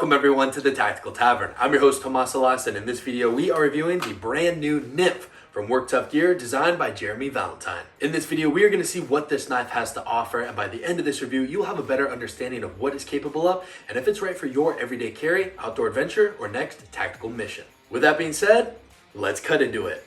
Welcome everyone to the Tactical Tavern. I'm your host Tomas Alas, and in this video we are reviewing the brand new Nymph from Work Tuff Gear, designed by Jeremy Valentine. In this video we are going to see what this knife has to offer, and by the end of this review you'll have a better understanding of what it's capable of and if it's right for your everyday carry, outdoor adventure, or next tactical mission. With that being said, let's cut into it.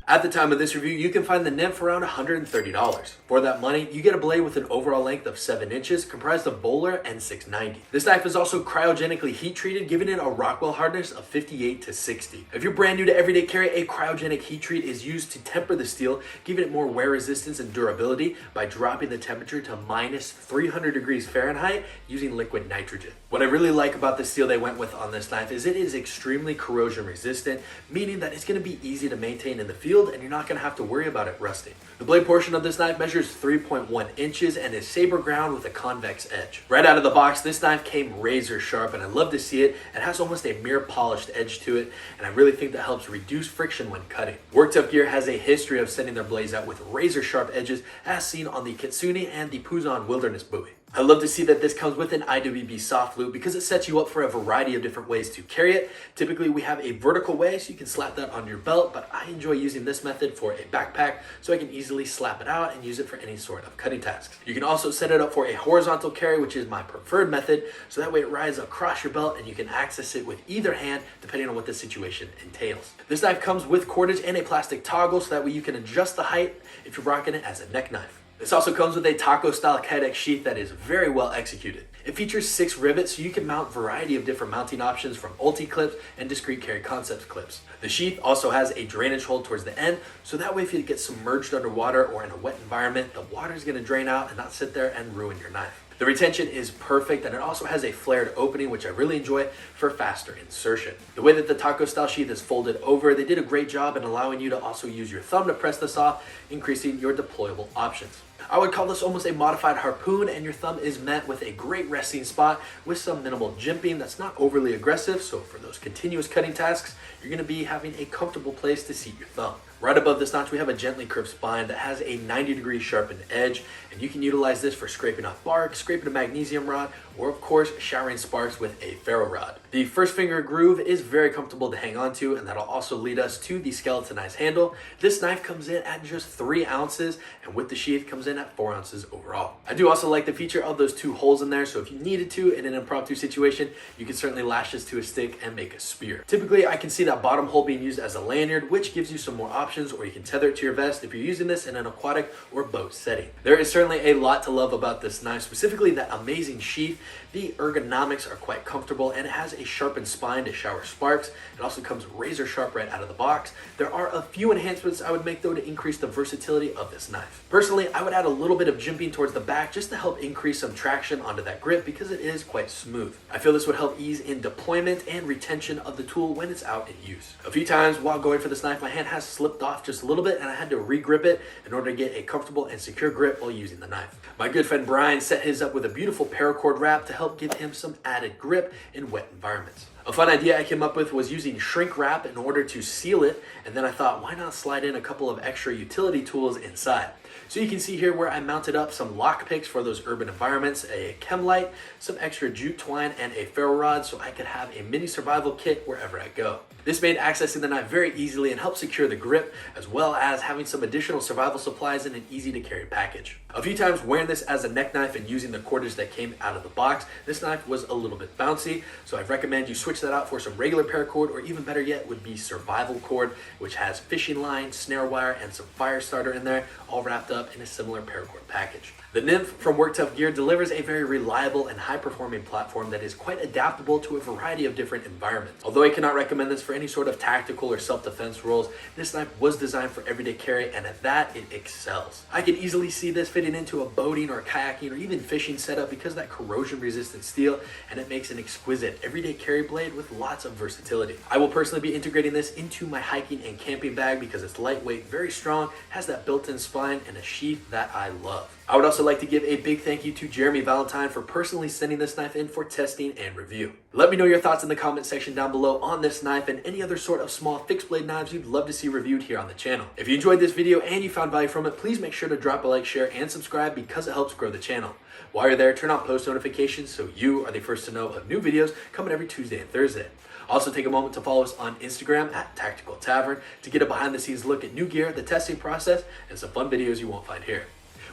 At the time of this review, you can find the Nymph around $130. For that money, you get a blade with an overall length of 7 inches, comprised of bowler and 690. This knife is also cryogenically heat treated, giving it a Rockwell hardness of 58 to 60. If you're brand new to everyday carry, a cryogenic heat treat is used to temper the steel, giving it more wear resistance and durability by dropping the temperature to minus 300 degrees Fahrenheit using liquid nitrogen. What I really like about the steel they went with on this knife is it is extremely corrosion resistant, meaning that it's going to be easy to maintain in the field and you're not going to have to worry about it rusting. The blade portion of this knife measures 3.1 inches and is saber ground with a convex edge. Right out of the box, this knife came razor sharp, and I love to see it. It has almost a mirror polished edge to it, and I really think that helps reduce friction when cutting. Work Tuff Gear has a history of sending their blades out with razor sharp edges, as seen on the Kitsune and the Puzon Wilderness buoy. I love to see that this comes with an IWB soft loop because it sets you up for a variety of different ways to carry it. Typically we have a vertical way, so you can slap that on your belt, but I enjoy using this method for a backpack so I can easily slap it out and use it for any sort of cutting tasks. You can also set it up for a horizontal carry, which is my preferred method, so that way it rides across your belt and you can access it with either hand depending on what the situation entails. This knife comes with cordage and a plastic toggle, so that way you can adjust the height if you're rocking it as a neck knife. This also comes with a taco style kydex sheath that is very well executed. It features 6 rivets, so you can mount a variety of different mounting options, from ulti clips and discrete carry concept clips. The sheath also has a drainage hole towards the end, so that way if you get submerged underwater or in a wet environment, the water is going to drain out and not sit there and ruin your knife. The retention is perfect, and it also has a flared opening, which I really enjoy for faster insertion. The way that the taco style sheath is folded over, they did a great job in allowing you to also use your thumb to press this off, increasing your deployable options. I would call this almost a modified harpoon, and your thumb is met with a great resting spot with some minimal jimping that's not overly aggressive, so for those continuous cutting tasks, you're going to be having a comfortable place to seat your thumb. Right above this notch, we have a gently curved spine that has a 90-degree sharpened edge, and you can utilize this for scraping off bark, scraping a magnesium rod, or of course, showering sparks with a ferro rod. The first finger groove is very comfortable to hang on to, and that'll also lead us to the skeletonized handle. This knife comes in at just 3 ounces, and with the sheath comes in at 4 ounces overall. I do also like the feature of those 2 holes in there, so if you needed to in an impromptu situation, you can certainly lash this to a stick and make a spear. Typically, I can see that bottom hole being used as a lanyard, which gives you some more options, or you can tether it to your vest if you're using this in an aquatic or boat setting. There is certainly a lot to love about this knife, specifically that amazing sheath. The ergonomics are quite comfortable, and it has a sharpened spine to shower sparks. It also comes razor sharp right out of the box. There are a few enhancements I would make though to increase the versatility of this knife. Personally, I would add a little bit of jimping towards the back just to help increase some traction onto that grip because it is quite smooth. I feel this would help ease in deployment and retention of the tool when it's out in use. A few times while going for this knife, my hand has slipped off just a little bit, and I had to re-grip it in order to get a comfortable and secure grip while using the knife. My good friend Brian set his up with a beautiful paracord wrap to help give him some added grip in wet environments. A fun idea I came up with was using shrink wrap in order to seal it, and then I thought, why not slide in a couple of extra utility tools inside? So you can see here where I mounted up some lock picks for those urban environments, a chem light, some extra jute twine, and a ferro rod, so I could have a mini survival kit wherever I go. This made accessing the knife very easily and helped secure the grip, as well as having some additional survival supplies in an easy to carry package. A few times wearing this as a neck knife and using the cordage that came out of the box, this knife was a little bit bouncy, so I recommend you switch that out for some regular paracord, or even better yet would be survival cord, which has fishing line, snare wire, and some fire starter in there, all wrapped up in a similar paracord package. The Nymph from Work Tuff Gear delivers a very reliable and high-performing platform that is quite adaptable to a variety of different environments. Although I cannot recommend this for any sort of tactical or self-defense roles, this knife was designed for everyday carry, and at that, it excels. I can easily see this fitting into a boating or kayaking or even fishing setup because of that corrosion-resistant steel, and it makes an exquisite everyday carry blade with lots of versatility. I will personally be integrating this into my hiking and camping bag because it's lightweight, very strong, has that built-in spine, and a sheath that I love. I would also like to give a big thank you to Jeremy Valentine for personally sending this knife in for testing and review. Let me know your thoughts in the comment section down below on this knife, and and any other sort of small fixed blade knives you'd love to see reviewed here on the channel. If you enjoyed this video and you found value from it, please make sure to drop a like, share, and subscribe because it helps grow the channel. While you're there, turn on post notifications so you are the first to know of new videos coming every Tuesday and Thursday. Also take a moment to follow us on Instagram at Tactical Tavern to get a behind the scenes look at new gear, the testing process, and some fun videos you won't find here.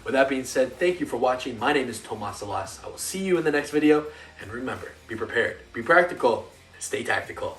With that being said, thank you for watching. My name is Tomas Alas. I will see you in the next video, and remember, be prepared, be practical, and stay tactical.